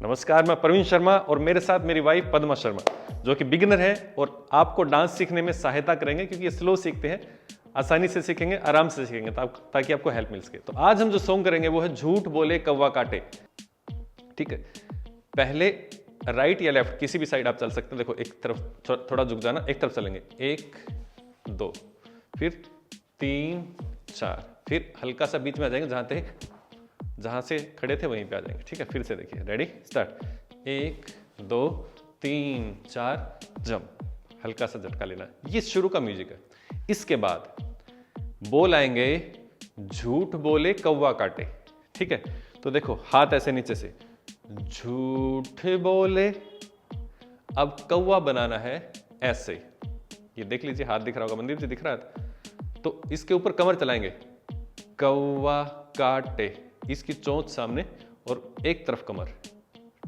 नमस्कार, मैं प्रवीण शर्मा और मेरे साथ मेरी वाइफ पद्मा शर्मा जो कि बिगिनर है और आपको डांस सीखने में सहायता करेंगे क्योंकि ये स्लो सीखते हैं, आसानी से सीखेंगे, आराम से सीखेंगे ताकि आपको हेल्प मिल सके। तो आज हम जो सॉन्ग करेंगे वो है झूठ बोले कौवा काटे। ठीक है, पहले राइट या लेफ्ट किसी भी साइड आप चल सकते हैं। देखो एक तरफ थोड़ा झुक जाना, एक तरफ चलेंगे, 1 2 फिर 3 4 फिर हल्का सा बीच में आ जाएंगे, जहां से खड़े थे वहीं पे आ जाएंगे। ठीक है, फिर से देखिए, रेडी स्टार्ट, 1 2 3 4 जंप, हल्का सा झटका लेना। ये शुरू का म्यूजिक है। इसके बाद बोल आएंगे झूठ बोले कौवा काटे। ठीक है, तो देखो हाथ ऐसे नीचे से, झूठ बोले, अब कौवा बनाना है ऐसे। ये देख लीजिए, हाथ दिख रहा होगा, मंदिर जी दिख रहा है। तो इसके ऊपर कमर चलाएंगे, कौवा काटे, इसकी चोंच सामने और एक तरफ कमर।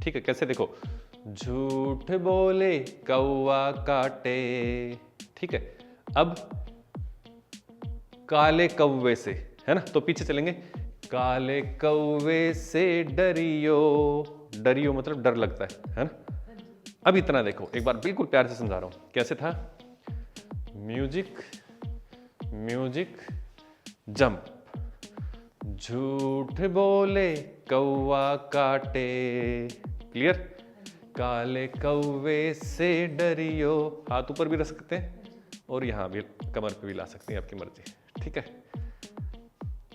ठीक है, कैसे देखो, झूठ बोले कौवा काटे। ठीक है, अब काले कौवे से, है ना, तो पीछे चलेंगे, काले कौवे से डरियो, डरियो मतलब डर लगता है ना। अब इतना देखो, एक बार बिल्कुल प्यार से समझा रहा हूं, कैसे था, म्यूजिक म्यूजिक जंप, झूठ बोले कौवा काटे, क्लियर, काले कौवे से डरियो, हाथ ऊपर भी रख सकते हैं और यहां भी कमर पे भी ला सकते हैं, आपकी मर्जी। ठीक है,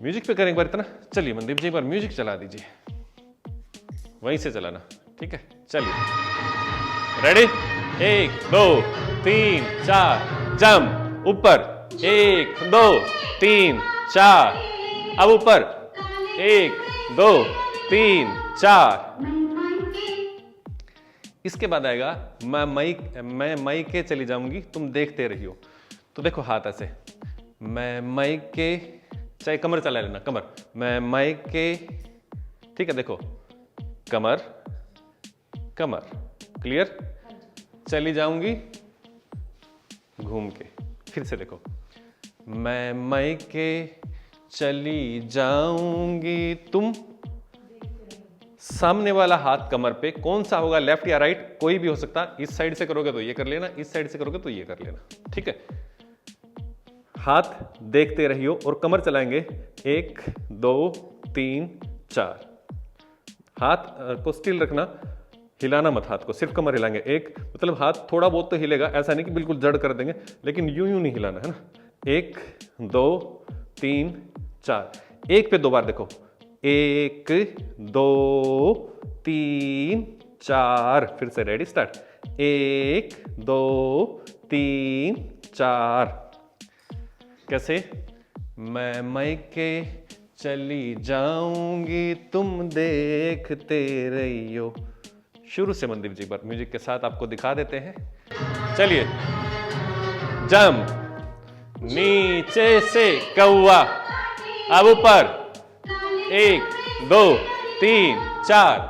म्यूजिक पे करें एक बार इतना। चलिए मनदीप जी एक बार म्यूजिक चला दीजिए, वहीं से चलाना। ठीक है, चलिए, रेडी, 1 2 3 4 जंप, ऊपर 1 2 3 4, अब ऊपर 1 2 3 4। इसके बाद आएगा मैं मई के चली जाऊंगी तुम देखते रहियो। तो देखो हाथ ऐसे, मैं मई के, चाहे कमर चला लेना, कमर, मैं मई के। ठीक है, देखो कमर कमर, क्लियर, चली जाऊंगी घूम के। फिर से देखो, मैं मई के चली जाऊंगी तुम, सामने वाला हाथ कमर पे, कौन सा होगा, लेफ्ट या राइट, कोई भी हो सकता। इस साइड से करोगे तो ये कर लेना, इस साइड से करोगे तो ये कर लेना। ठीक है, हाथ देखते रहियो और कमर चलाएंगे, 1 2 3 4। हाथ को स्टिल रखना, हिलाना मत हाथ को, सिर्फ कमर हिलाएंगे। एक मतलब हाथ थोड़ा बहुत तो हिलेगा, ऐसा नहीं कि बिल्कुल जड़ कर देंगे, लेकिन यूं यूं नहीं हिलाना, है ना। 1 2 3 4, एक पे 2 बार देखो, 1 2 3 4, फिर से रेडी स्टार्ट, 1 2 3 4। कैसे, मैं मई के चली जाऊंगी तुम देखते रहियो। शुरू से मनदीप जी पर म्यूजिक के साथ आपको दिखा देते हैं। चलिए, जंप, नीचे से कौवा, अब ऊपर 1 2 3 4,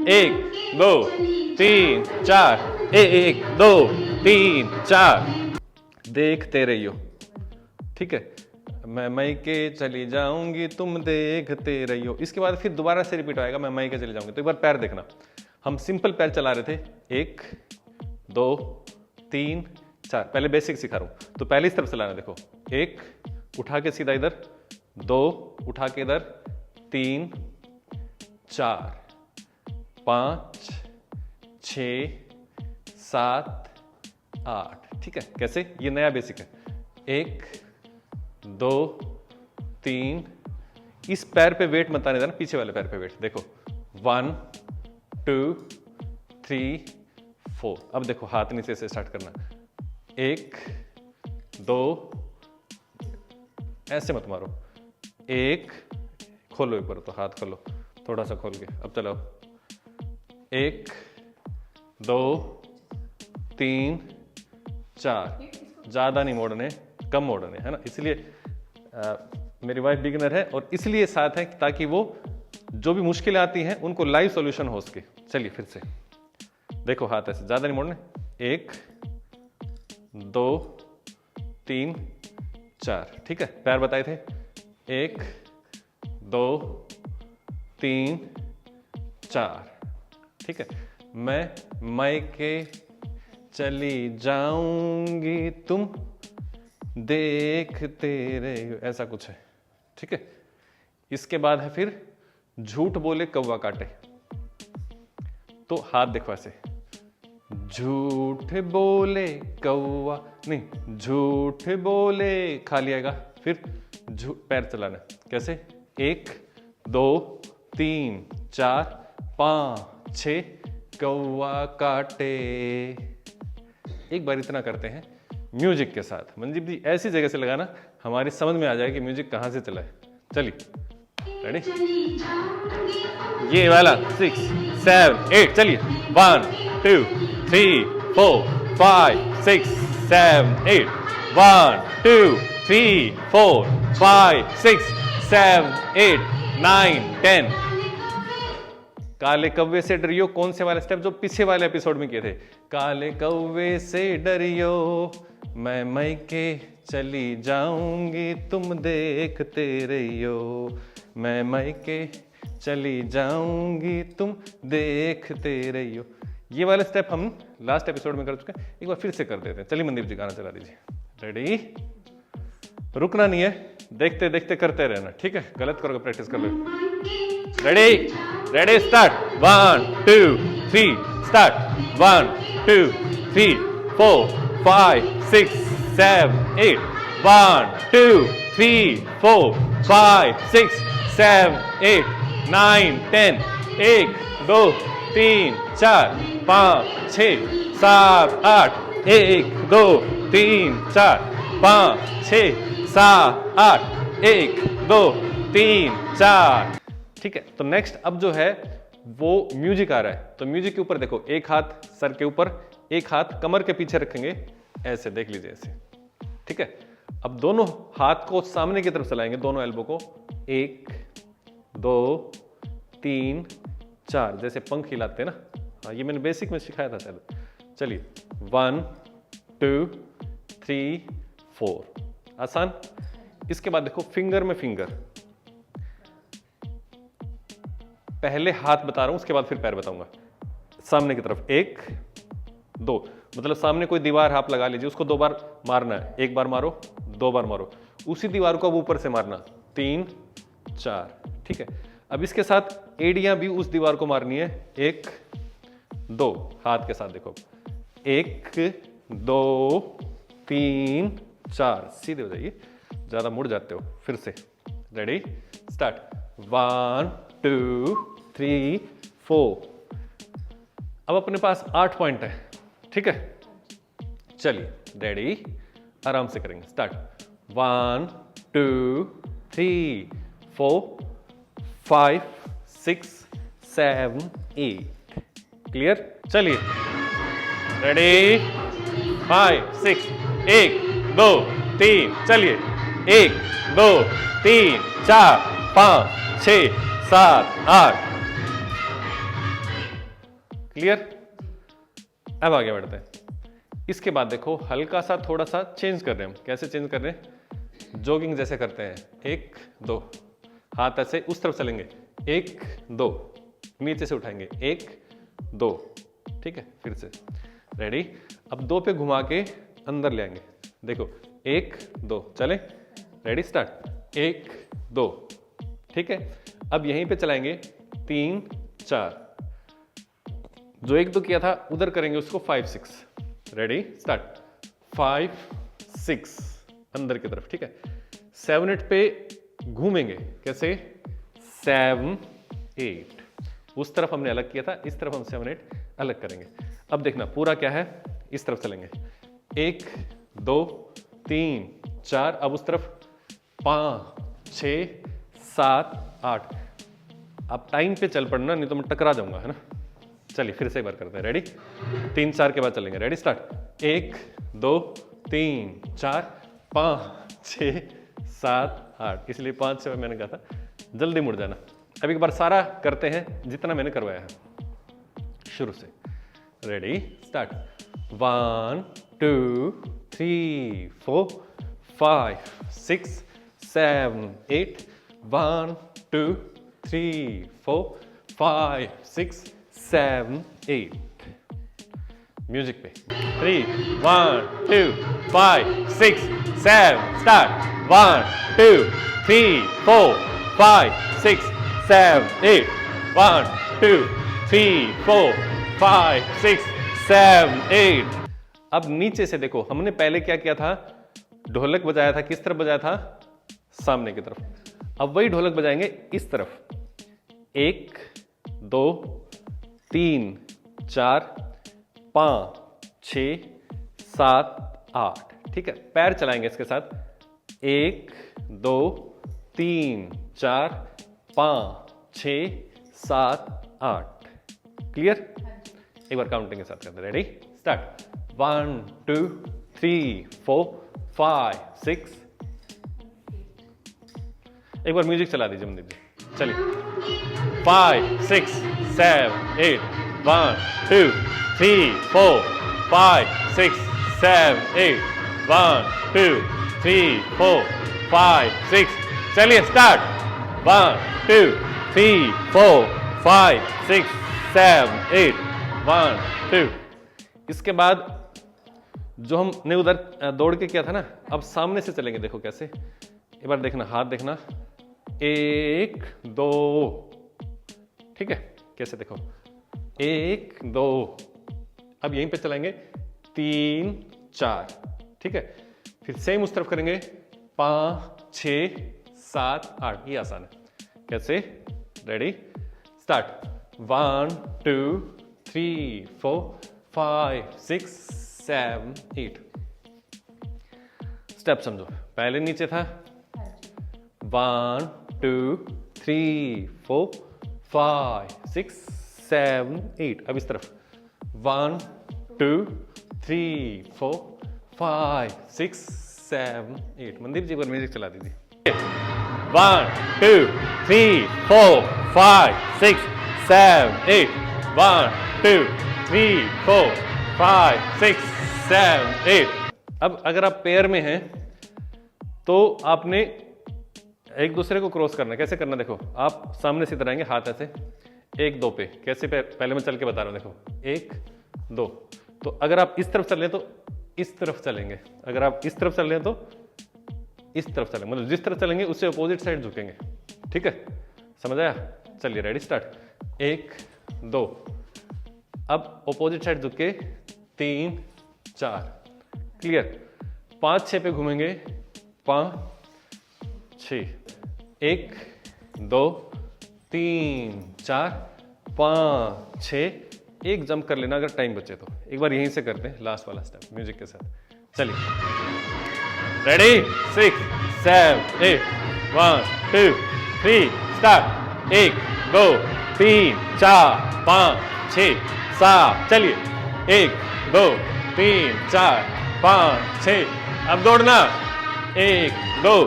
1 2 3 4, 1 2 3 4, देखते रहियो। ठीक है, मैं मई के चली जाऊंगी तुम देखते रहियो। इसके बाद फिर दोबारा से रिपीट आएगा, मैं मई के चली जाऊंगी। तो एक बार पैर देखना, हम सिंपल पैर चला रहे थे, 1 2 3 4, पहले बेसिक सिखा रहा हूं। तो पहले इस तरफ चलाना, देखो, 1 उठा के सीधा इधर, 2 उठा के इधर, 3 4 5 6 7 8। ठीक है, कैसे, ये नया बेसिक है, 1 2 3, इस पैर पे वेट मत आने देना, पीछे वाले पैर पे वेट, देखो 1 2 3 4। अब देखो हाथ नीचे से स्टार्ट करना, 1 2, ऐसे मत मारो, 1, खोलो एक बार, तो हाथ खोलो थोड़ा सा खोल के, अब चलाओ, 1 2 3 4, ज्यादा नहीं मोड़ने, कम मोड़ने, है ना। इसलिए मेरी वाइफ बिगिनर है और इसलिए साथ है ताकि वो जो भी मुश्किलें आती हैं उनको लाइव सॉल्यूशन हो सके। चलिए फिर से देखो, हाथ ऐसे ज्यादा नहीं मोड़ने, 1 2 3 4। ठीक है, पैर बताए थे, 1 2 3 4, ठीक है। मैं मायके चली जाऊंगी तुम देखते रहे, ऐसा कुछ है, ठीक है। इसके बाद है फिर झूठ बोले कौवा काटे, तो हाथ देखो ऐसे, झूठ बोले कौवा, नहीं झूठ बोले खाली आएगा, फिर पैर चलाना कैसे, 1 2 3 4 5 6 कौवा काटे। एक बार इतना करते हैं म्यूजिक के साथ। मनदीप जी ऐसी जगह से लगाना हमारी समझ में आ जाए कि म्यूजिक कहां से चला है। चलिए रेडी, ये वाला 6 7 8 चलिए 1 2 3 4 5 6 7 8 1 2 3 4 5 6 7 8 9 10। काले कौवे से डरियो, कौन से वाले स्टेप जो पीछे वाले एपिसोड में किए थे। काले कौवे से डरियो मैं मायके चली जाऊंगी तुम देखते रहियो, मैं मायके चली जाऊंगी तुम देखते रहियो। ये वाले स्टेप हम लास्ट एपिसोड में कर चुके हैं, एक बार फिर से कर देते हैं। चलिए मनदीप जी गाना चला दीजिए। रेडी, रुकना नहीं है, देखते देखते करते रहना, ठीक है। गलत करोगे प्रैक्टिस कर लो। रेडी रेडी स्टार्ट 1 2 3 स्टार्ट 1 2 3 4 5 6 7 8 1 2 3 4 5 6 7 8 9 10 1 2 3 4 5 6 7 8 1 2 3 4 5 6 7 8 1 2 3 4, ठीक है। तो नेक्स्ट अब जो है वो म्यूजिक आ रहा है, तो म्यूजिक के ऊपर देखो, एक हाथ सर के ऊपर, एक हाथ कमर के पीछे रखेंगे ऐसे, देख लीजिए ऐसे, ठीक है। अब दोनों हाथ को सामने की तरफ चलाएंगे, दोनों एल्बो को, 1 2 3 4, जैसे पंख हिलाते हैं ना। हाँ, ये मैंने बेसिक में सिखाया था शायद। चलिए 1 2 3 4, आसान। इसके बाद देखो फिंगर में फिंगर, पहले हाथ बता रहा हूं, उसके बाद फिर पैर बताऊंगा। सामने की तरफ 1 2, मतलब सामने कोई दीवार आप लगा लीजिए, उसको 2 बार मारना है, 1 बार मारो 2 बार मारो, उसी दीवार को अब ऊपर से मारना 3 4, ठीक है। अब इसके साथ एड़ियां भी उस दीवार को मारनी है, 1 2, हाथ के साथ देखो, 1 2 3 4, सीधे हो जाइए, ज्यादा मुड़ जाते हो। फिर से रेडी स्टार्ट 1 2 3 4। अब अपने पास 8 पॉइंट है, ठीक है। चलिए रेडी, आराम से करेंगे, स्टार्ट 1 2 3 4 5 6 7 8, क्लियर। चलिए रेडी 5 6 1 2 3, चलिए 1 2 3 4 5 6 7 8, क्लियर। अब आगे बढ़ते हैं। इसके बाद देखो हल्का सा थोड़ा सा चेंज कर रहे हैं हम। कैसे चेंज कर रहे हैं, जॉगिंग जैसे करते हैं, 1 2, हाथ ऐसे उस तरफ चलेंगे, 1 2, नीचे से उठाएंगे 1 2, ठीक है। फिर से रेडी, अब 2 पे घुमा के अंदर ले आएंगे, देखो 1 2, चले रेडी स्टार्ट 1 2, ठीक है। अब यहीं पे चलाएंगे 3 4, जो 1 2 किया था उधर करेंगे उसको 5 6, रेडी स्टार्ट 5 6 अंदर की तरफ, ठीक है। 7 8 पे घूमेंगे, कैसे 7 8, उस तरफ हमने अलग किया था, इस तरफ हम 7 8 अलग करेंगे। अब देखना पूरा क्या है, इस तरफ चलेंगे 1 2 3 4, अब उस तरफ 5 6 7 8। अब टाइम पे चल पड़ना, नहीं तो मैं टकरा जाऊंगा, है ना। चलिए फिर से एक बार करते हैं, रेडी 3 4 के बाद चलेंगे, रेडी स्टार्ट 1 2 3 4 5 6 7 8, इसलिए 5 6 मैंने कहा था, जल्दी मुड़ जाना। अब एक बार सारा करते हैं जितना मैंने करवाया है शुरू से, रेडी स्टार्ट 1 2 3 4 5 6 7 8 1 2 3 4 5 6 7 8 म्यूजिक पे 3 1 2 5 6 7 स्टार्ट 1 2 3 4 5 6 7 8 1 2 3 4 5 6 7 8 अब नीचे से देखो, हमने पहले क्या किया था, ढोलक बजाया था, किस तरफ बजाया था, सामने की तरफ। अब वही ढोलक बजाएंगे इस तरफ, 1 2 3 4 5 6 7 8, ठीक है। पैर चलाएंगे इसके साथ, 1 2 3 4 5 6 7 8, क्लियर। एक बार काउंटिंग के साथ करते, रेडी स्टार्ट 1 2 3 4 5 6। एक बार म्यूजिक चला दीजिए मनदीप जी, चलिए 5 6 7 8 1 2 3 4 5 6 7 8 1 2 3 4 5 6। चलिए स्टार्ट 1 2 3 4 5 6 7 8 1 2। इसके बाद जो हमने उधर दौड़ के किया था ना, अब सामने से चलेंगे। देखो कैसे, एक बार देखना, हाथ देखना, 1 2, ठीक है। कैसे देखो, 1 2, अब यहीं पे चलाएंगे 3 4, ठीक है। फिर सेम उस तरफ करेंगे 5 6 7 8, ये आसान है। कैसे, रेडी स्टार्ट 1 2 3 4 5 6 7 8। स्टेप समझो, पहले नीचे था 1 2 3 4 5 6 7 8। अब इस तरफ 1 2 3 4 5 6 7 8। मनदीप जी पर म्यूजिक चला दीजिए। 1 2 3 4 5 6 7 8 1 2 3 4 5 6 7 8। अब अगर आप पेयर में हैं तो आपने एक दूसरे को क्रॉस करना है। कैसे करना, देखो आप सामने से इधर आएंगे, हाथ ऐसे 1 2 पे। कैसे पहले मैं चल के बता रहा हूं, देखो 1 2। तो अगर आप इस तरफ चल रहे हैं तो इस तरफ चलेंगे, अगर आप इस तरफ चल रहे हैं तो इस तरफ चलेंगे, मतलब जिस तरफ चलेंगे उससे अपोजिट साइड झुकेंगे, ठीक है, समझ आया। चलिए रेडी स्टार्ट 1 2। अब अपोजिट साइड झुक के 3 4, क्लियर। 5 6 पे घूमेंगे, 5 6 1 2 3 4 5 6। एक जंप कर लेना अगर टाइम बचे तो। एक बार यहीं से करते हैं लास्ट वाला स्टेप म्यूजिक के साथ। चलिए रेडी 6 7 8 1 2 3 स्टार्ट 1 2 3 4 5 6 7। चलिए 1 2 3 4 5 6। अब दौड़ना 1 2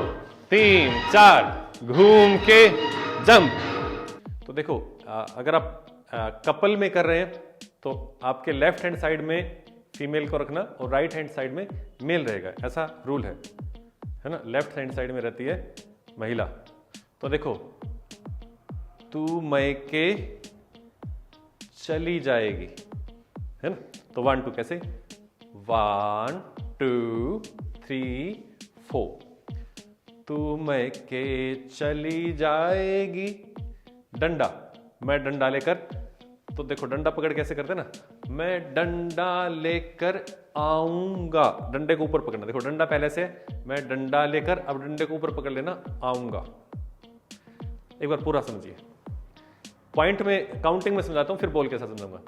3 4, घूम के जंप। तो देखो अगर आप कपल में कर रहे हैं तो आपके लेफ्ट हैंड साइड में फीमेल को रखना और राइट हैंड साइड में मेल रहेगा, ऐसा रूल है ना। लेफ्ट हैंड साइड में रहती है महिला। तो देखो तू मैके चली जाएगी, है ना। तो 1 2 कैसे, 1 2 3 4। तू मैके चली जाएगी, डंडा, मैं डंडा लेकर। तो देखो डंडा पकड़ कैसे करते ना, मैं डंडा लेकर आऊंगा, डंडे को ऊपर पकड़ना। देखो डंडा पहले से, मैं डंडा लेकर, अब डंडे को ऊपर पकड़ लेना, आऊंगा। एक बार पूरा समझिए, पॉइंट में काउंटिंग में समझाता हूं, फिर बोल के साथ समझाऊंगा।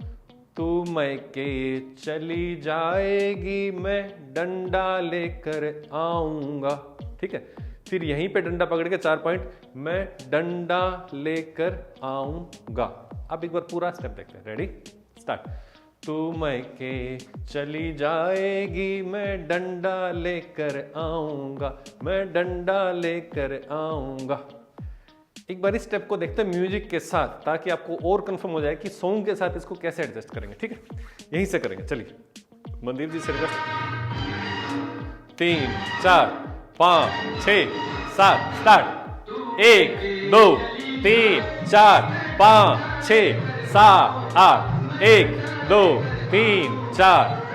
तू मैके चली जाएगी, मैं डंडा लेकर आऊंगा, ठीक है। फिर यहीं पे डंडा पकड़ के 4 पॉइंट, मैं डंडा लेकर आऊंगा। अब एक बार पूरा स्टेप देखते हैं, रेडी स्टार्ट। तू मैके चली जाएगी, मैं डंडा लेकर आऊंगा, मैं डंडा लेकर आऊंगा। एक बार इस स्टेप को देखते हैं म्यूजिक के साथ, ताकि आपको और कंफर्म हो जाए कि सॉन्ग के साथ इसको कैसे एडजस्ट करेंगे, ठीक है। यहीं से करेंगे, चलिए मनदीप जी से 3 4 5 6 7 स्टार्ट 1 2 3 4 5 6 7 8 1 2 3 4।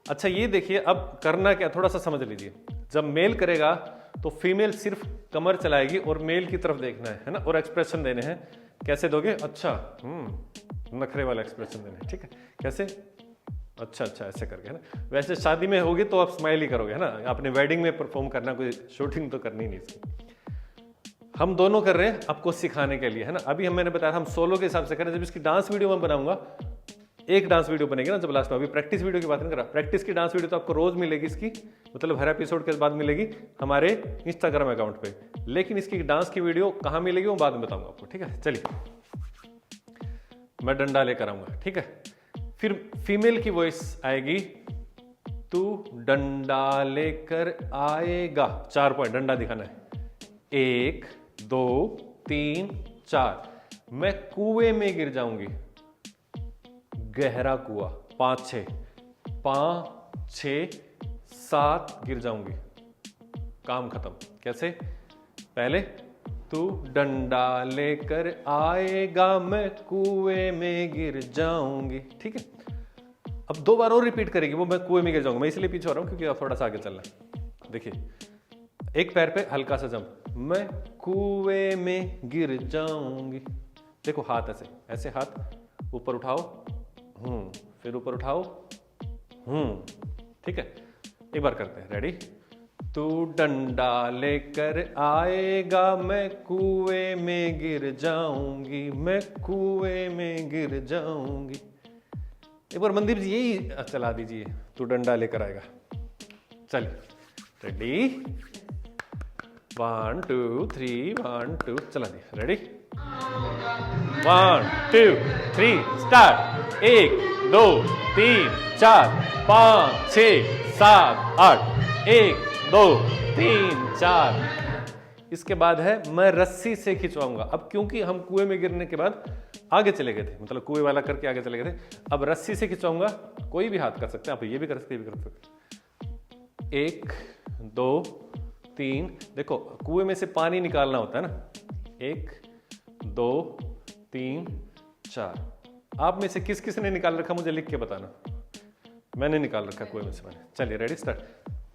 अच्छा ये देखिए, अब करना क्या, थोड़ा सा समझ लीजिए। जब मेल करेगा तो फीमेल सिर्फ कमर चलाएगी और मेल की तरफ देखना है ना, और एक्सप्रेशन देने हैं। कैसे दोगे? अच्छा नखरे वाला एक्सप्रेशन देना है, ठीक है। कैसे? अच्छा अच्छा ऐसे करके, है ना। वैसे शादी में होगी तो आप स्माइल ही करोगे, है ना। आपने वेडिंग में परफॉर्म करना, कोई शूटिंग तो करनी नहीं इसकी। हम दोनों कर रहे हैं आपको सिखाने के लिए, है ना। अभी मैंने बताया हम सोलो के हिसाब से कर रहे हैं। जब इसकी डांस वीडियो मैं बनाऊंगा, एक डांस वीडियो बनेगी ना जब लास्ट में, अभी प्रैक्टिस वीडियो की बात नहीं कर रहा। प्रैक्टिस की डांस वीडियो तो आपको रोज मिलेगी इसकी, मतलब हर एपिसोड के बाद मिलेगी हमारे इंस्टाग्राम अकाउंट पे। लेकिन इसकी डांस की वीडियो कहाँ मिलेगी वो बाद में बताऊंगा आपको, ठीक है। चलिए मैं डंडा लेकर आऊंगा, ठीक है। फिर फीमेल की वॉइस आएगी, तू डंडा लेकर आएगा। 4 पॉइंट डंडा दिखाना है। 1 2 3 4। मैं कुएं में गिर जाऊंगी, गहरा कुआं। 5 6 5 6 7 गिर जाऊंगी, काम खत्म। कैसे? पहले तू डंडा लेकर आएगा, मैं कुएं में गिर जाऊंगी, ठीक है। अब 2 बार और रिपीट करेगी वो, मैं कुएं में गिर जाऊंगा। मैं इसलिए पीछे हो रहा हूं क्योंकि आप थोड़ा सा आगे चलना है। देखिए एक पैर पे हल्का सा जंप, मैं कुएं में गिर जाऊंगी। देखो हाथ ऐसे ऐसे, हाथ ऊपर उठाओ, फिर ऊपर उठाओ, ठीक है। एक बार करते हैं, रेडी। तू डंडा लेकर आएगा, मैं कुएं में गिर जाऊंगी, मैं कुएं में गिर जाऊंगी। एक बार मनदीप जी यही चला दीजिए, तू डंडा लेकर आएगा। चलिए रेडी, 1 2 3 1 2 चला दिया। Ready 1 2 3 start. 1 2 3 4 5 6 7 8 1 2 3 4। इसके बाद है मैं रस्सी से खिंचवाऊंगा। अब क्योंकि हम कुएं में गिरने के बाद आगे चले गए थे, मतलब कुएं वाला करके आगे चले गए थे, अब रस्सी से खिंचवाऊंगा। कोई भी हाथ कर सकते हैं आप, ये भी कर सकते हैं, ये भी कर सकते हैं। 1 2 3। देखो कुएं में से पानी निकालना होता है ना। 1 2 3 4। आप में से किस किस ने निकाल रखा मुझे लिख के बताना। मैंने निकाल रखा कुएं में से पानी। चलिए रेडी स्टार्ट।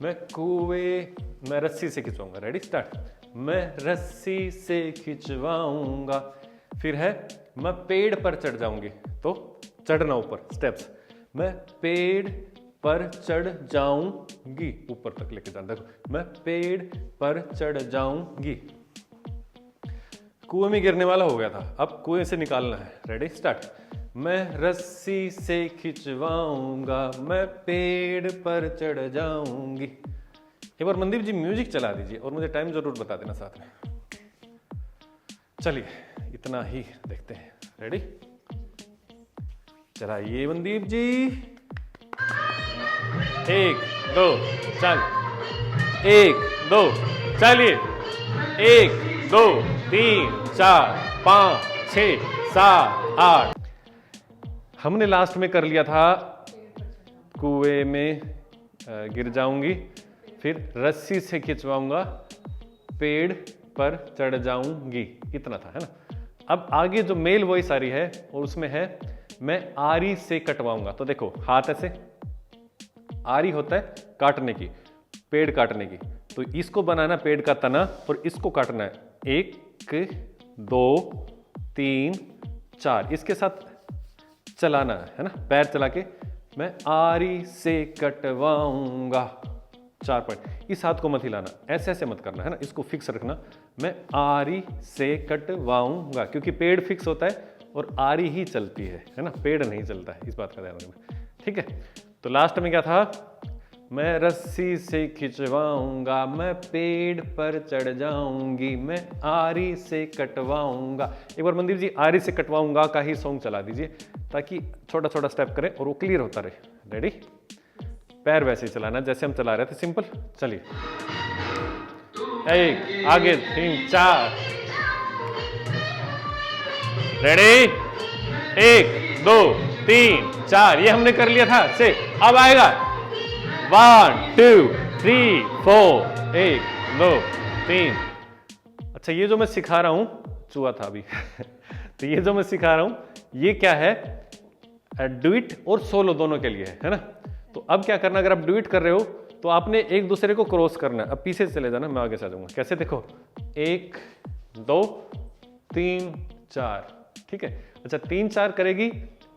मैं रस्सी से खिंचवाऊंगा। Ready start. मैं रस्सी से खिंचवाऊंगा। फिर है मैं पेड़ पर चढ़ जाऊंगी, तो चढ़ना ऊपर स्टेप्स। मैं पेड़ पर चढ़ जाऊंगी, ऊपर तक लेके जाना। देखो मैं पेड़ पर चढ़ जाऊंगी। कुएं में गिरने वाला हो गया था, अब कुएं से निकालना है। Ready start. मैं रस्सी से खिंचवाऊंगा, मैं पेड़ पर चढ़ जाऊंगी। एक बार मनदीप जी म्यूजिक चला दीजिए और मुझे टाइम जरूर बता देना साथ में। चलिए इतना ही देखते हैं। रेडी चलाइए मनदीप जी। 1 2 चल। 1 2 चलिए। 1 2 3 4 5 6 7 8। हमने लास्ट में कर लिया था कुएं में गिर जाऊंगी, फिर रस्सी से खिंचवाऊंगा, पेड़ पर चढ़ जाऊंगी, इतना था, है ना। अब आगे जो मेल वॉइस आ रही है और उसमें है मैं आरी से कटवाऊंगा। तो देखो हाथ ऐसे, आरी होता है काटने की, पेड़ काटने की। तो इसको बनाना पेड़ का तना और इसको काटना है। 1 2 3 4। इसके साथ चलाना है ना, पैर चला के मैं आरी से कटवाऊंगा। 4 पॉइंट। इस हाथ को मत हिलाना, ऐसे ऐसे मत करना, है ना। इसको फिक्स रखना। मैं आरी से कटवाऊंगा, क्योंकि पेड़ फिक्स होता है और आरी ही चलती है ना, पेड़ नहीं चलता है। इस बात का ध्यान रखना, ठीक है। तो लास्ट में क्या था? मैं रस्सी से खिंचवाऊंगा, मैं पेड़ पर चढ़ जाऊंगी, मैं आरी से कटवाऊंगा। एक बार मनदीप जी आरी से कटवाऊंगा का ही सॉन्ग चला दीजिए, ताकि छोटा छोटा स्टेप करें और वो क्लियर होता रहे। रेडी? पैर वैसे ही चलाना जैसे हम चला रहे थे, सिंपल। चलिए 1 आगे 3 4। रेडी 1 2 3 4। ये हमने कर लिया था से। अब आएगा 1 2 3 4 1 2 3। अच्छा ये जो मैं सिखा रहा हूं चूहा था अभी तो ये जो मैं सिखा रहा हूं ये क्या है, डुइट और सोलो दोनों के लिए है ना। तो अब क्या करना, अगर आप डुइट कर रहे हो तो आपने एक दूसरे को क्रॉस करना है। अब पीछे चले जाना, मैं आगे से आ जाऊंगा। कैसे, देखो 1 2 3 4, ठीक है। अच्छा 3 4 करेगी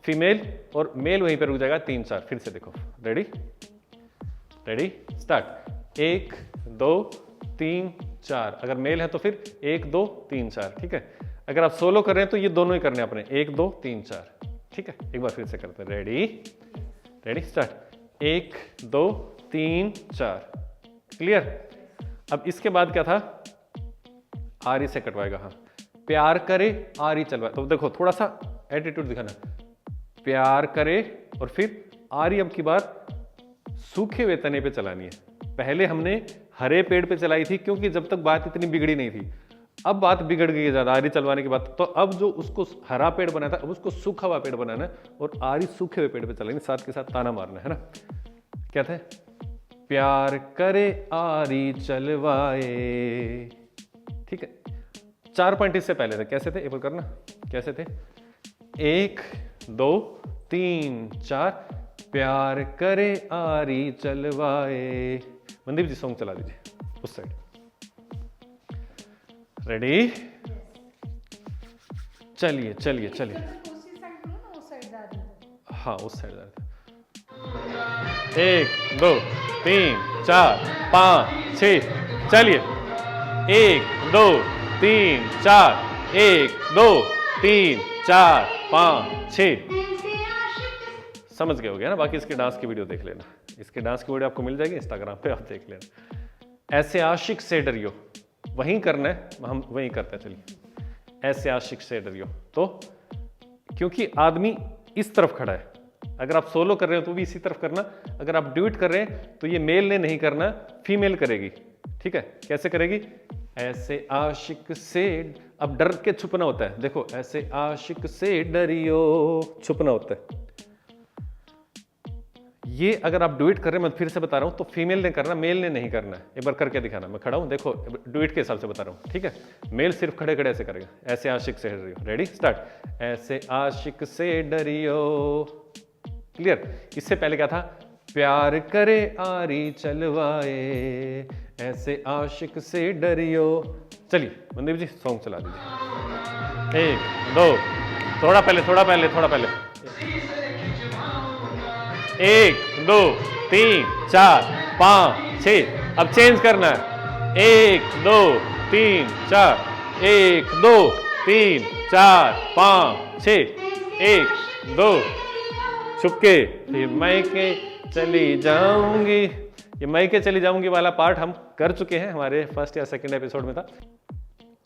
फीमेल और मेल वहीं पे रुक जाएगा 3 4। फिर से देखो, रेडी रेडी स्टार्ट। 1 2 3 4, अगर मेल है तो फिर 1 2 3 4, ठीक है। अगर आप सोलो कर रहे हैं तो ये दोनों ही करने अपने, 1 2 3 4, ठीक है। एक बार फिर से करते हैं, रेडी रेडी स्टार्ट। 1 2 3 4, क्लियर। अब इसके बाद क्या था, आरी से कटवाएगा। हाँ, प्यार करे आरी चलवाए। तो देखो थोड़ा सा एटीट्यूड दिखाना, प्यार करे और फिर आरी अब की बार सूखे हुए तने पे चलानी है। पहले हमने हरे पेड़ पे चलाई थी क्योंकि जब तक बात इतनी बिगड़ी नहीं थी। अब बात बिगड़ गई है ज्यादा आरी चलवाने के बाद, तो अब जो उसको हरा पेड़ बनाया था अब उसको सूखा हुआ पेड़ बनाना है और आरी सूखे हुए पेड़ पे चलानी, साथ के साथ ताना मारना है ना। क्या था, प्यार करे आरी चलवाए, ठीक है। 4 पॉइंट इससे पहले थे, कैसे थे एक बार करना, कैसे थे। 1 2 3 4, प्यार करे आरी चलवाए। मनदीप जी सॉन्ग चला दीजिए उस साइड, रेडी चलिए चलिए चलिए। हाँ उस साइड 1 2 3 4 5 6, चलिए 1 2 3 4, 1 2 3 4 5 6। समझ गए हो गया ना। बाकी इसके डांस की वीडियो देख लेना, इसके डांस की वीडियो आपको मिल जाएगी इंस्टाग्राम पे, आप देख लेना। ऐसे आशिक से डरियो, वहीं करना है, हम वहीं करते हैं। चलिए ऐसे आशिक से डरियो, तो क्योंकि आदमी इस तरफ खड़ा है, अगर आप सोलो कर रहे हो तो भी इसी तरफ करना, अगर आप ड्यूट कर रहे हैं तो ये मेल ने नहीं करना, फीमेल करेगी, ठीक है। कैसे करेगी, ऐसे आशिक से, अब डर के छुपना होता है, देखो ऐसे आशिक से डरियो, छुपना होता है। ये अगर आप डुइट कर रहे हैं, मैं फिर से बता रहा हूं, तो फीमेल ने करना, मेल ने नहीं करना है। एक बार करके दिखाना, मैं खड़ा हूं, देखो डुइट के हिसाब से बता रहा हूं, ठीक है। मेल सिर्फ खड़े खड़े ऐसे करेगा, ऐसे आशिक से डरियो, रेडी स्टार्ट। ऐसे आशिक से डरियो, क्लियर। इससे पहले क्या था, प्यार करे आरी चलवाए, ऐसे आशिक से डरियो। चलिए मनदीप जी सॉन्ग चला दीजिए। 1 2, थोड़ा पहले 1 2 3 4 5 6, अब चेंज करना है। 1 2 3 4, 1 2 3 4 5 6, 1 2, छुपके फिर मैके चली जाऊंगी। ये मैके चली जाऊंगी वाला पार्ट हम कर चुके हैं, हमारे फर्स्ट या सेकंड एपिसोड में था।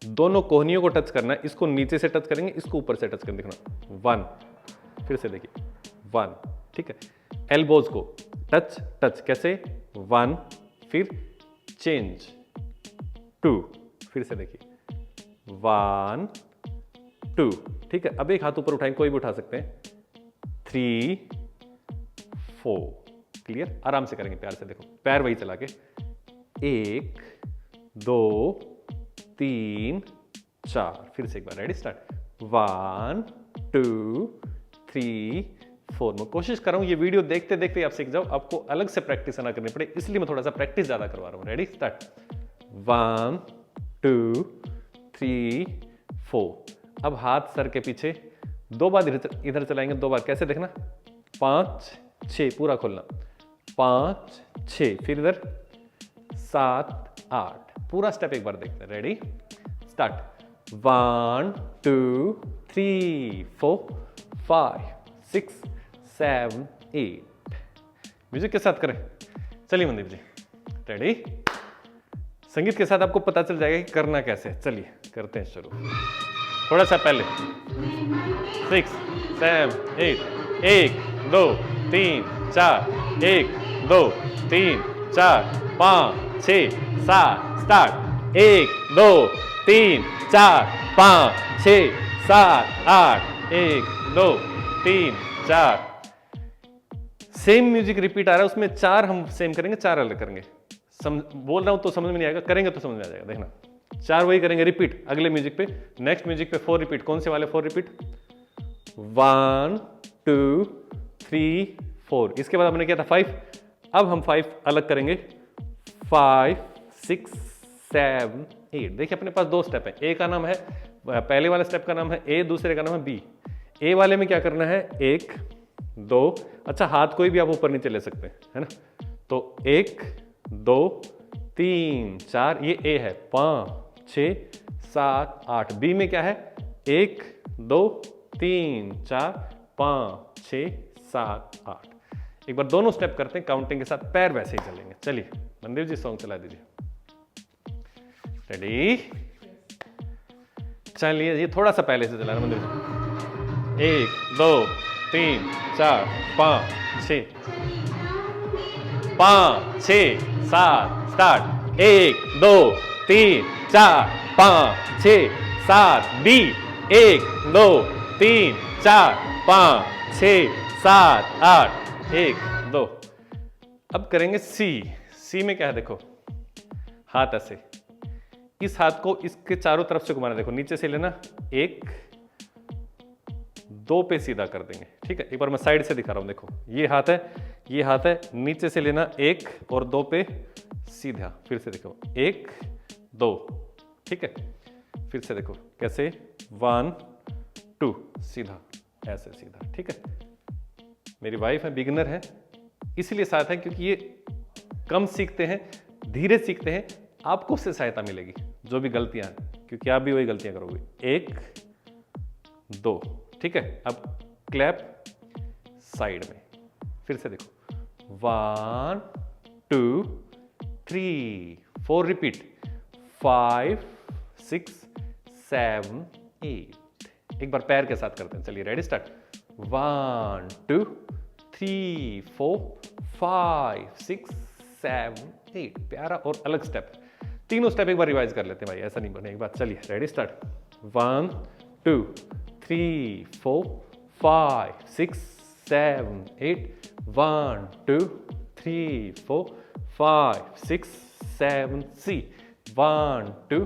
दोनों कोहनियों को टच करना है, इसको नीचे से टच करेंगे, इसको ऊपर से टच करेंगे। देखना 1, फिर से देखिए 1, ठीक है। एल्बोज को टच टच, कैसे 1, फिर चेंज 2, फिर से देखिए 1 2, ठीक है। अब एक हाथ ऊपर उठाएंगे, कोई भी उठा सकते हैं। 3 4, क्लियर। आराम से करेंगे, प्यार से देखो, पैर वही चला के। 1 2 3 4, फिर से एक बार, रेडी स्टार्ट। 1 2 3 4। मैं कोशिश कर रहा हूं ये वीडियो देखते देखते आप सीख जाओ, आपको अलग से प्रैक्टिस ना करनी पड़े, इसलिए मैं थोड़ा सा प्रैक्टिस ज्यादा करवा रहा हूं। Ready start. 1 2 3 4। अब हाथ सर के पीछे, 2 बार इधर चलाएंगे, 2 बार, कैसे देखना, 5 6, पूरा खोलना, 5 6, फिर इधर 7 8, पूरा स्टेप एक बार देखते हैं। Ready start. 1 2 3 4 5 6 7 8। म्यूजिक के साथ करें, चलिए मनदीप जी, रेडी। संगीत के साथ आपको पता चल जाएगा कि करना कैसे है। चलिए करते हैं शुरू, थोड़ा सा पहले। 6 7 8, 1 2 3 4, 1 2 3 4 5 6 7, स्टार्ट। 1 2 3 4 5 6 7 8, 1 2 3 4। सेम म्यूजिक रिपीट आ रहा है, उसमें 4 हम सेम करेंगे, 4 अलग करेंगे। बोल रहा हूं तो समझ में नहीं आएगा, करेंगे तो समझ में आ जाएगा। देखना 4 वही करेंगे रिपीट अगले म्यूजिक पे। नेक्स्ट म्यूजिक पे 4 रिपीट। कौन से वाले 4 रिपीट? 1 2 3 4। इसके बाद हमने किया था 5। अब हम 5 अलग करेंगे। 5 6 7 8। देखिए अपने पास 2 स्टेप है। ए का नाम है, पहले वाले स्टेप का नाम है ए, दूसरे का नाम है बी। ए वाले में क्या करना है? 1 2। अच्छा हाथ कोई भी आप ऊपर नीचे ले सकते हैं, है ना। तो 1 2 3 4, ये ए है। 5 6 7 8। बी में क्या है? 1 2 3 4 5 6 7 8। एक बार दोनों स्टेप करते हैं काउंटिंग के साथ, पैर वैसे ही चलेंगे। चलिए मनदीप जी सॉन्ग चला दीजिए। रेडी? चलिए ये थोड़ा सा पहले से चला रहा मनदीप जी। 1 2 3 4 5 6 5 6 7 स्टार्ट। 1 2 3 4 5 6 7। बी 1 2 3 4 5 6 7 8। 1 2। अब करेंगे सी। सी में क्या है? देखो हाथ ऐसे, इस हाथ को इसके चारों तरफ से घुमाना। देखो नीचे से लेना, 1 2 पे सीधा कर देंगे। ठीक है, एक बार मैं साइड से दिखा रहा हूं। देखो ये हाथ है, ये हाथ है, नीचे से लेना 1 और 2 पे सीधा। फिर से देखो 1 2। ठीक है, फिर से देखो कैसे, 1 2 सीधा, ऐसे सीधा। ठीक है, मेरी वाइफ है, बिगिनर है, इसीलिए साथ है क्योंकि ये कम सीखते हैं, धीरे सीखते हैं। आपको उससे सहायता मिलेगी जो भी गलतियां हैं, क्योंकि आप भी वही गलतियां करोगे। 1 2। ठीक है, अब क्लैप साइड में। फिर से देखो 1 2 3 4। रिपीट 5 6 7 8। एक बार पैर के साथ करते हैं। चलिए रेडी स्टार्ट। 1 2 3 4 5 6 7 8। प्यारा और अलग स्टेप। तीनों स्टेप एक बार रिवाइज कर लेते हैं भाई, ऐसा नहीं बने एक बार। चलिए रेडी स्टार्ट। 1 2 3 4 5 6 7 8। 1 2 3 4 5 6 7। सी 1 2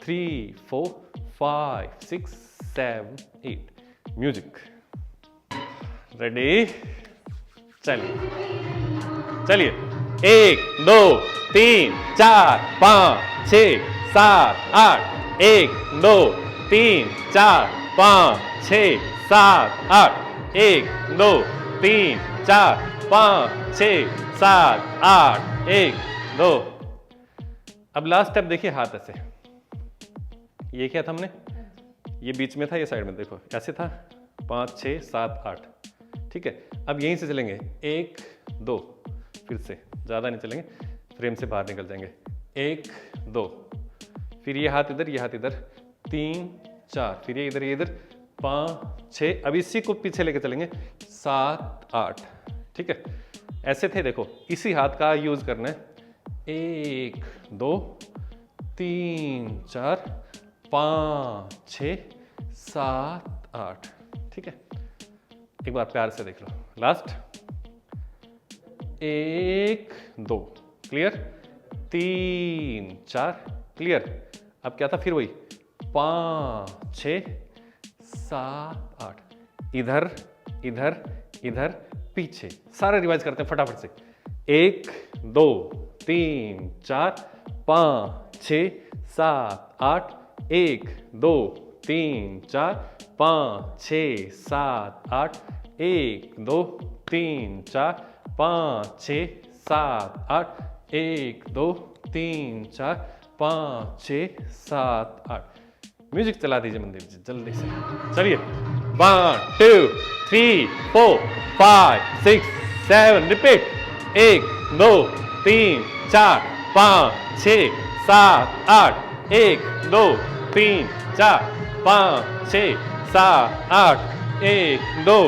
3 4 5 6 7 8। Music ready? चलिए 1 2 3 4 5 6 7 8। 1 2 3 4 5 6 7 8। 1 2 3 4 5 6 7 8। 1 2। अब लास्ट स्टेप देखिए, हाथ ऐसे। ये क्या था हमने? ये बीच में था, ये साइड में। देखो ऐसे था, 5 6 7 8। ठीक है, अब यहीं से चलेंगे 1 2। फिर से ज़्यादा नहीं चलेंगे, फ्रेम से बाहर निकल जाएंगे। 1 2। फिर ये हाथ इधर, ये हाथ इधर। 3 4। फिर ये इधर 5 6। अब इसी को पीछे लेके चलेंगे 7 8। ठीक है, ऐसे थे। देखो इसी हाथ का यूज करना है। 1 2 3 4 5 6 7 8। ठीक है, एक बार प्यार से देख लो। लास्ट 1 2। क्लियर? 3 4। क्लियर? अब क्या था? फिर वही 5 6 7 8। इधर इधर इधर पीछे। सारे रिवाइज करते हैं फटाफट से। 1 2 3 4 5 6 7 8। 1 2 3 4 5 6 7 8। 1 2 3 4 5 6 7 8। 1 2 3 4 5 6 7 8। म्यूजिक चला दीजिए मनदीप जी जल्दी से। चलिए 1 2 3 4 5 6 7। रिपीट 1 2 3 4 5 6 7 8। 1 2 3 4 5 6 7 8। 1 2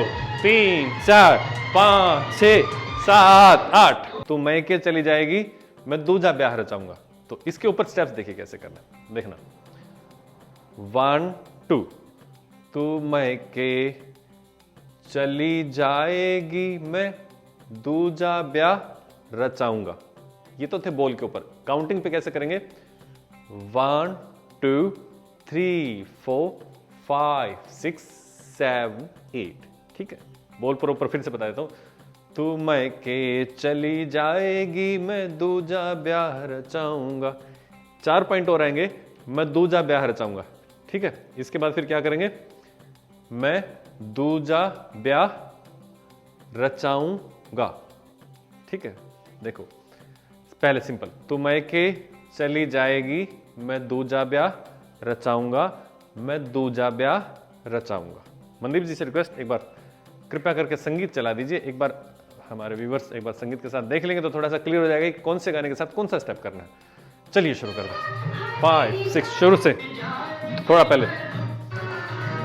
3 4 5 6 7 8। तो मैके चली जाएगी, मैं दूजा ब्याह रचाऊंगा। तो इसके ऊपर स्टेप्स देखिए कैसे करना है, देखना। 1 2। तू मैके चली जाएगी, मैं दूजा ब्याह रचाऊंगा। ये तो थे बोल के ऊपर। काउंटिंग पे कैसे करेंगे? 1 2 3 4 5 6 7 8। ठीक है, बोल प्रॉपर फिर से बता देता हूं। तू मैं के चली जाएगी, मैं दूजा ब्याह रचाऊंगा। 4 पॉइंट और आएंगे, मैं दूजा ब्याह रचाऊंगा। ठीक है, इसके बाद फिर क्या करेंगे, मैं दूजा ब्याह रचाऊंगा। ठीक है, देखो पहले सिंपल, तू मैं के चली जाएगी, मैं दूजा ब्याह रचाऊंगा, मैं दूजा ब्याह रचाऊंगा। मनदीप जी से रिक्वेस्ट, एक बार कृपया करके संगीत चला दीजिए। एक बार हमारे व्यूवर्स एक बार संगीत के साथ देख लेंगे तो थोड़ा सा क्लियर हो जाएगा कि कौन से गाने के साथ कौन सा स्टेप करना है। चलिए शुरू कर दो। 5 6 शुरू से थोड़ा पहले।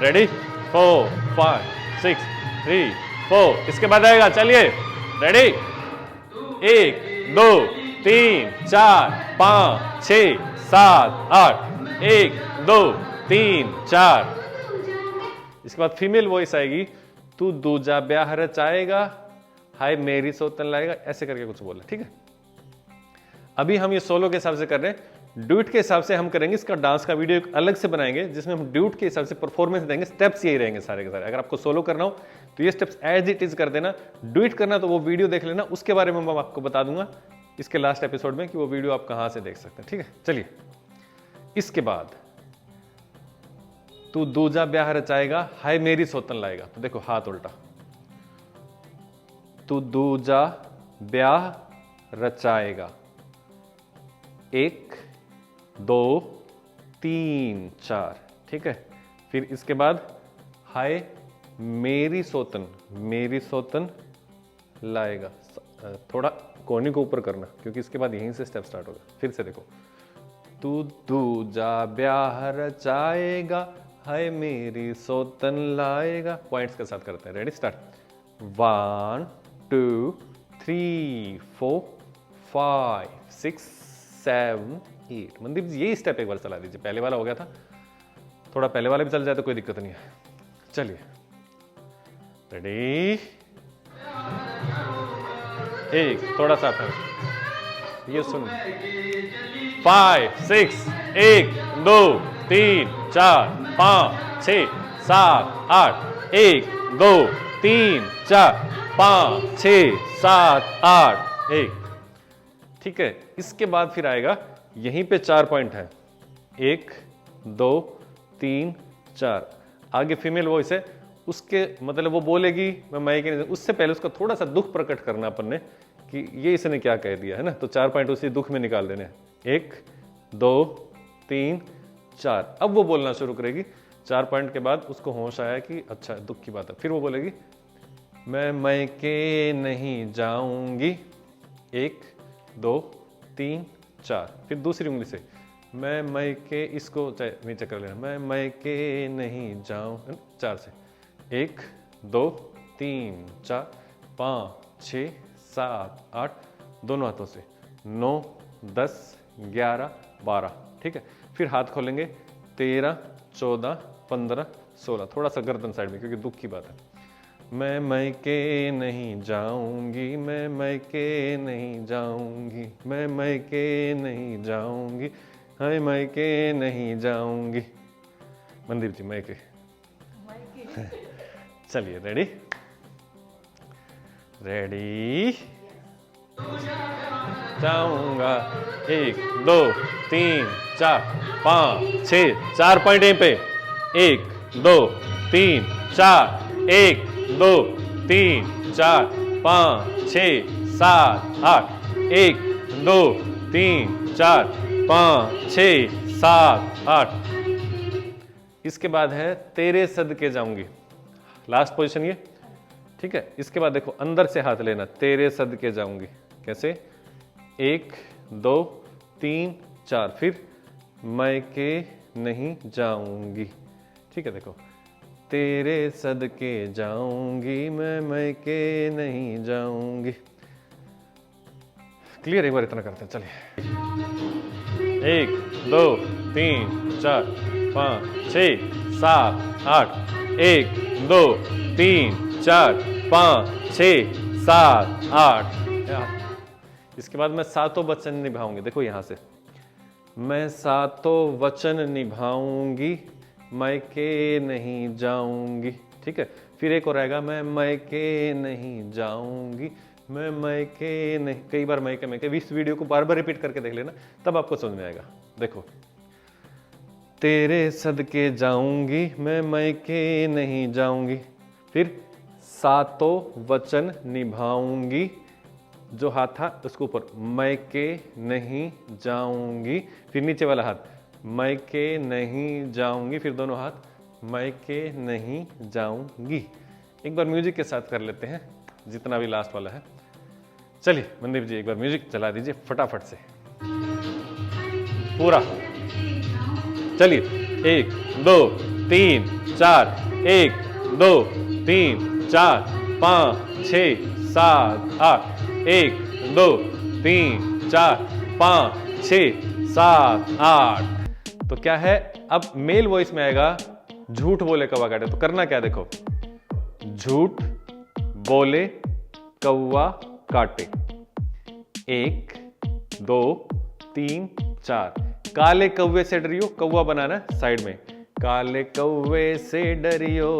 रेडी 4 5 6 3 4। इसके बाद आएगा, चलिए रेडी 1 2 3 4 5 6 7 8 1 2 3 4। इसके बाद फीमेल वॉइस आएगी, तू दूजा ब्याह रचाएगा, हाय मेरी सोतन लाएगा, ऐसे करके कुछ बोला। ठीक है, अभी हम ये सोलो के हिसाब से कर रहे हैं, ड्यूट के हिसाब से हम करेंगे। इसका डांस का वीडियो एक अलग से बनाएंगे जिसमें हम ड्यूट के हिसाब से परफॉर्मेंस देंगे। स्टेप्स यही रहेंगे सारे के सारे। अगर आपको सोलो करना हो तो ये स्टेप्स एज इट इज कर देना, ड्यूट करना तो वो वीडियो देख लेना, उसके बारे में मैं आपको बता दूंगा इसके लास्ट एपिसोड में कि वो वीडियो आप कहां से देख सकते हैं। ठीक है, चलिए इसके बाद तू दूजा ब्याह रचाएगा, हाय मेरी सोतन लाएगा। तो देखो हाथ उल्टा, तू दूजा ब्याह रचाएगा, 1 2 3 4। ठीक है, फिर इसके बाद हाय मेरी सोतन लाएगा। थोड़ा कोने को ऊपर करना क्योंकि इसके बाद यहीं से स्टेप स्टार्ट होगा। फिर से देखो, तू दूजा ब्याह रचाएगा, हाय मेरी सोतन लाएगा। पॉइंट्स के साथ करते हैं। Ready start 1 2 3 4 5 6 7 8। मनदीप जी यही स्टेप एक बार चला दीजिए, पहले वाला हो गया था, थोड़ा पहले वाला भी चल जाए तो कोई दिक्कत नहीं है। चलिए रेडी 1 थोड़ा सा ये सुन 5 6 1 2 3 4 5 6 7 8 1 2 3 4 5 6 7 8 1। ठीक है, इसके बाद फिर आएगा, यहीं पे 4 पॉइंट है, 1 2 3 4। आगे फीमेल वॉइस है, उसके मतलब वो बोलेगी मैं के नहीं, उससे पहले उसका थोड़ा सा दुख प्रकट करना अपन ने कि ये इसने क्या कह दिया है ना। तो 4 पॉइंट उसी दुख में निकाल देने, 1 2 3 4। अब वो बोलना शुरू करेगी। 4 पॉइंट के बाद उसको होश आया कि अच्छा दुख की बात है, फिर वो बोलेगी मैं के नहीं जाऊंगी, 1 2 3 4। फिर दूसरी उंगली से मैं के, इसको नीचे कर लेना, मैं के नहीं जाऊं, 4 से 1 2 3 4 5 6 7 8, दोनों हाथों से 9 10 11 12। ठीक है, फिर हाथ खोलेंगे 13 14 15 16। थोड़ा सा गर्दन साइड में क्योंकि दुख की बात है। मैं के नहीं जाऊंगी, मैं के नहीं जाऊंगी, मैं के नहीं जाऊंगी, हाय मैं के नहीं जाऊंगी। मनदीप जी मैं के चलिए रेडी रेडी जाऊंगा, 1 2 3 4 5 6। 4 पॉइंट यहीं पे, 1 2 3 4 1 2 3 4 5 6 7 8 1 2 3 4 5 6 7 8। इसके बाद है तेरे सदके जाऊंगी, लास्ट पोजीशन ये। ठीक है, इसके बाद देखो अंदर से हाथ लेना, तेरे सदके जाऊंगी। कैसे, 1 2 3 4। फिर मैं के नहीं जाऊंगी। ठीक है, देखो तेरे सदके जाऊंगी, मैं के नहीं जाऊंगी। क्लियर, एक बार इतना करते हैं। चलिए 1 2 3 4 5 6 7 8 1 2 3 4 5 6 7 8। इसके बाद मैं सातों वचन निभाऊंगी। देखो यहां से मैं सातों वचन निभाऊंगी, मैके नहीं जाऊंगी। ठीक है, फिर एक और आएगा, मैं मैके नहीं जाऊंगी, मैं मैके नहीं, कई बार मैके मैके। इस वीडियो को बार बार रिपीट करके देख लेना, तब आपको समझ में आएगा। देखो, तेरे सदके जाऊंगी, मैं मैके नहीं जाऊंगी, फिर सातों वचन निभाऊंगी, जो हाथ था उसके ऊपर, मैके नहीं जाऊंगी, फिर नीचे वाला हाथ, मैके नहीं जाऊंगी, फिर दोनों हाथ, मैके नहीं जाऊंगी। एक बार म्यूजिक के साथ कर लेते हैं, जितना भी लास्ट वाला है। चलिए मनदीप जी, एक बार म्यूजिक चला दीजिए फटाफट से पूरा। चलिए, 1 2 3 4, 1 2 3 4 5 6 7 8, 1 2 3 4 5 6 7 8। तो क्या है, अब मेल वॉइस में आएगा, झूठ बोले कौवा काटे। तो करना क्या, देखो, झूठ बोले कौवा काटे, 1 2 3 4। काले कौवे से डरियो, कौवा बनाना साइड में, काले कौवे से डरियो।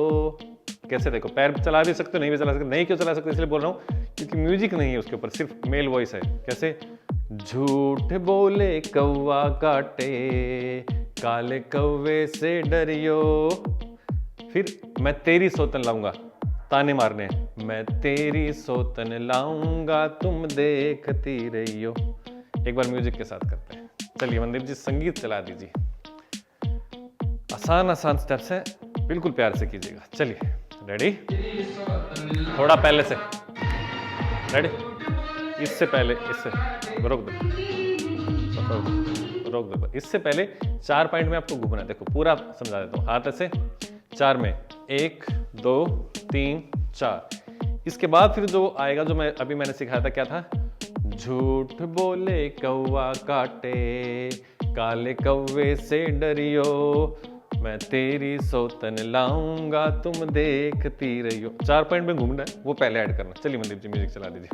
कैसे, देखो, पैर चला भी सकते हो, नहीं भी चला सकते। नहीं क्यों चला सकते, इसलिए बोल रहा हूं क्योंकि म्यूजिक नहीं है उसके ऊपर, सिर्फ मेल वॉइस है। कैसे, झूठ बोले कौवा काटे, काले कौवे से डरियो, फिर मैं तेरी सौतन लाऊंगा, ताने मारने, मैं तेरी सौतन लाऊंगा, तुम देखती रहियो। एक बार म्यूजिक के साथ करते हैं। चलिए मनदीप जी, संगीत चला दीजिए। आसान आसान स्टेप्स हैं, बिल्कुल प्यार से कीजिएगा। चलिए, रेडी? थोड़ा पहले से, रेडी? इससे पहले, इससे रोक दो, रोक दो। इससे पहले 4 पॉइंट में आपको घूमना है। देखो, पूरा समझा देता हूँ। हाथ ऐसे 4 में, 1 2 3 4। इसके बाद फिर जो आएगा, जो मैंने सिखाया था, क्या था? झूठ बोले कौवा काटे, काले कौवे से डरियो, मैं तेरी सौतन लाऊंगा, तुम देखती रहियो। 4 पॉइंट में घूमना है, वो पहले ऐड करना। चलिए मनदीप जी, म्यूजिक चला दीजिए।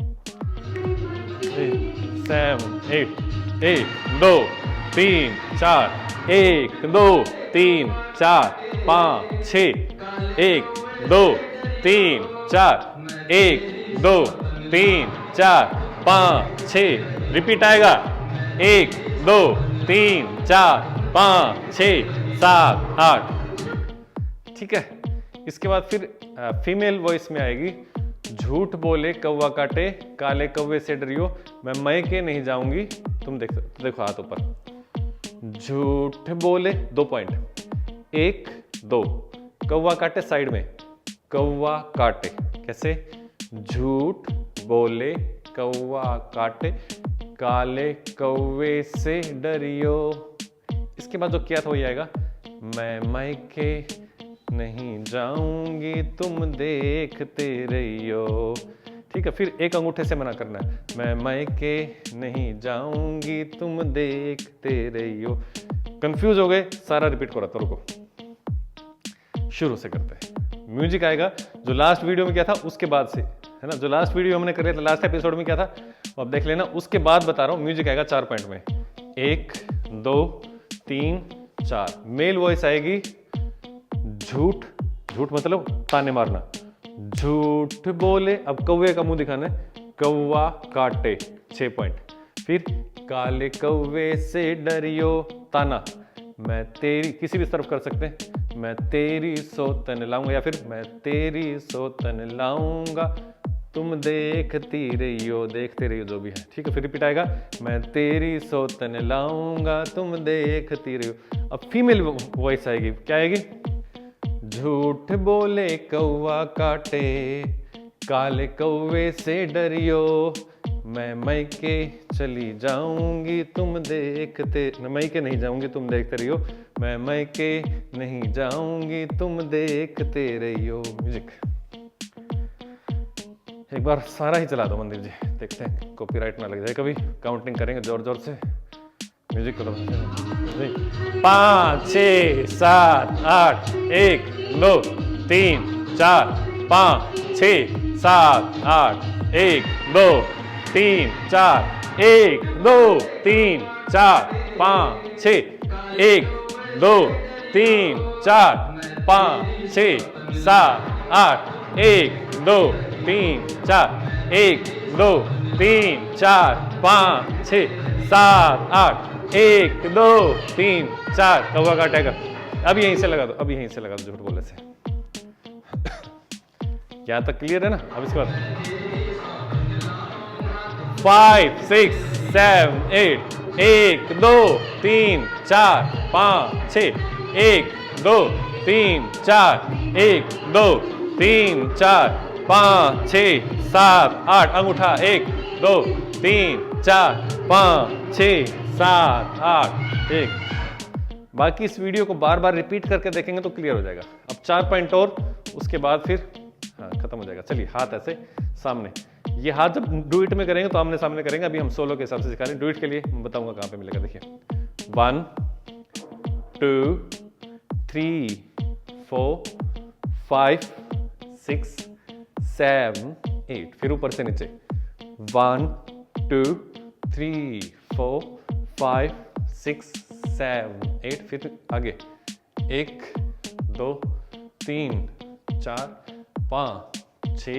7 8, 1 2 3 4, 1 2 3 4 5 6, 1 2 3 4, 1 2 3 4 5 6। रिपीट आएगा, 1 2 3 4 5 6 7 8। ठीक है, इसके बाद फिर फीमेल वॉइस में आएगी, झूठ बोले कौवा काटे, काले कौवे से डरियो, मैं मैके नहीं जाऊंगी, तुम देखो हाथ ऊपर। झूठ बोले, 2 पॉइंट, 1 2, कौवा काटे साइड में, कौवा काटे। कैसे? झूठ बोले कौवा काटे, काले कौवे से डरियो। इसके बाद जो किया था वही आएगा, मैं मैके नहीं जाऊंगी, तुम देखते रहियो। ठीक है, फिर एक अंगूठे से मना करना है, मैं मैके नहीं जाऊंगी, तुम देखते रहियो। कंफ्यूज हो गए? सारा रिपीट करो, रुको, शुरू से करते हैं। म्यूजिक आएगा, जो लास्ट वीडियो में क्या था उसके बाद से, है ना? जो लास्ट वीडियो हमने कर लिया था, लास्ट एपिसोड में क्या था, अब देख लेना। उसके बाद बता रहा हूं, म्यूजिक आएगा 4 पॉइंट में, 1 2 3 4। मेल वॉइस आएगी, झूठ, झूठ मतलब ताने मारना, झूठ बोले, अब कौवे का मुंह दिखाना है, कौवा काटे, 6 पॉइंट। फिर काले कौवे से डरियो, ताना, मैं तेरी, किसी भी तरफ कर सकते हैं, मैं तेरी सौतन लाऊंगा, या फिर मैं तेरी सौतन लाऊंगा, तुम देखती रहियो, देखते रहियो, जो भी है। ठीक है, फिर रिपीट आएगा, मैं तेरी सौतन लाऊंगा, तुम देखती रहियो। अब फीमेल वॉइस आएगी, क्या आएगी? झूठ बोले कौवा काटे, काले कौवे से डरियो, मैं मैके चली जाऊंगी, तुम देखते, मैके नहीं जाऊंगी, तुम देखते रहियो, मैं मैके नहीं जाऊंगी, तुम देखते रहियो। म्यूजिक एक बार सारा ही चला दो मंदिर जी, देखते हैं कॉपीराइट ना लग जाए कभी। काउंटिंग करेंगे जोर जोर से, म्यूजिक करो। 5 6 7 8, 1 2 3 4 5 6 7 8, 1 2 3 4, 1 2 3 4 5 6 1 2 3 4 5 6 7 8 1 2 3 4 1 2 3 4 5 6 7 8 1 2 3 4 कौवा का टाइगर। अब यहीं से लगा दो, अब यहीं से लगा दो, झूठ बोलने से। यहां तक क्लियर है ना? अब इसके बाद 5 6 7 8 1 2 3 4 5 6 1 2 3 4 1 2 3 4 5 6 7 8 अंगूठा 1 2 3 4 5 6 7 8 1। बाकी इस वीडियो को बार बार रिपीट करके देखेंगे तो क्लियर हो जाएगा। अब 4 पॉइंट और, उसके बाद फिर हाँ खत्म हो जाएगा। चलिए हाथ ऐसे सामने, ये हाथ जब डुइट में करेंगे तो आमने सामने करेंगे। अभी हम सोलो के हिसाब से सिखा रहे हैं। डुइट के लिए मैं बताऊंगा कहां पे मिलेगा। देखिए 1 2 3 4 5 6 7 8, फिर ऊपर से नीचे 1 2 3 4 5 6 7 8, फिर आगे 1 2 3 4 5 6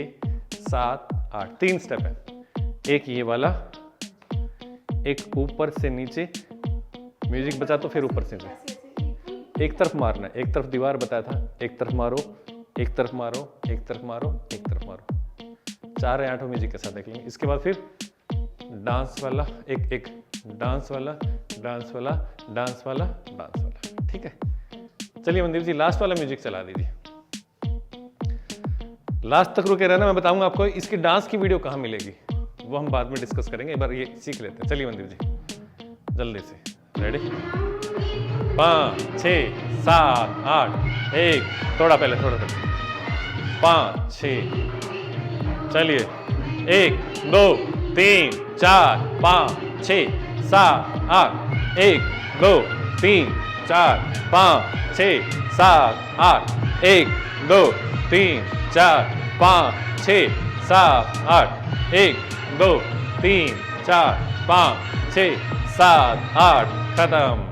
7 8, 3 स्टेप है। एक ये वाला, एक ऊपर से नीचे, म्यूजिक बचा तो फिर ऊपर से नीचे। एक तरफ मारना है, एक तरफ दीवार बताया था, एक तरफ मारो, एक तरफ मारो, एक तरफ मारो, एक तरफ मारो। 4 या 8 म्यूजिक के साथ देख लेंगे। इसके बाद फिर डांस वाला, एक एक डांस वाला, डांस वाला, डांस वाला, डांस वाला। ठीक है, चलिए मंदिर जी लास्ट वाला म्यूजिक चला दीजिए। लास्ट तक रुके रहना, मैं बताऊंगा आपको इसकी डांस की वीडियो कहां मिलेगी, वो हम बाद में डिस्कस करेंगे। एक बार ये सीख लेते हैं। चलिए मंदिर जी जल्दी से, रेडी? 5 6 7 8 1, थोड़ा पहले 5 6, चलिए 1 2 3 4 5 6 7 8 1 2 3 4 5 6 7 8 1 2 3 4 5 6 7 8 1 2 3 4 5 6 7 8, खत्म।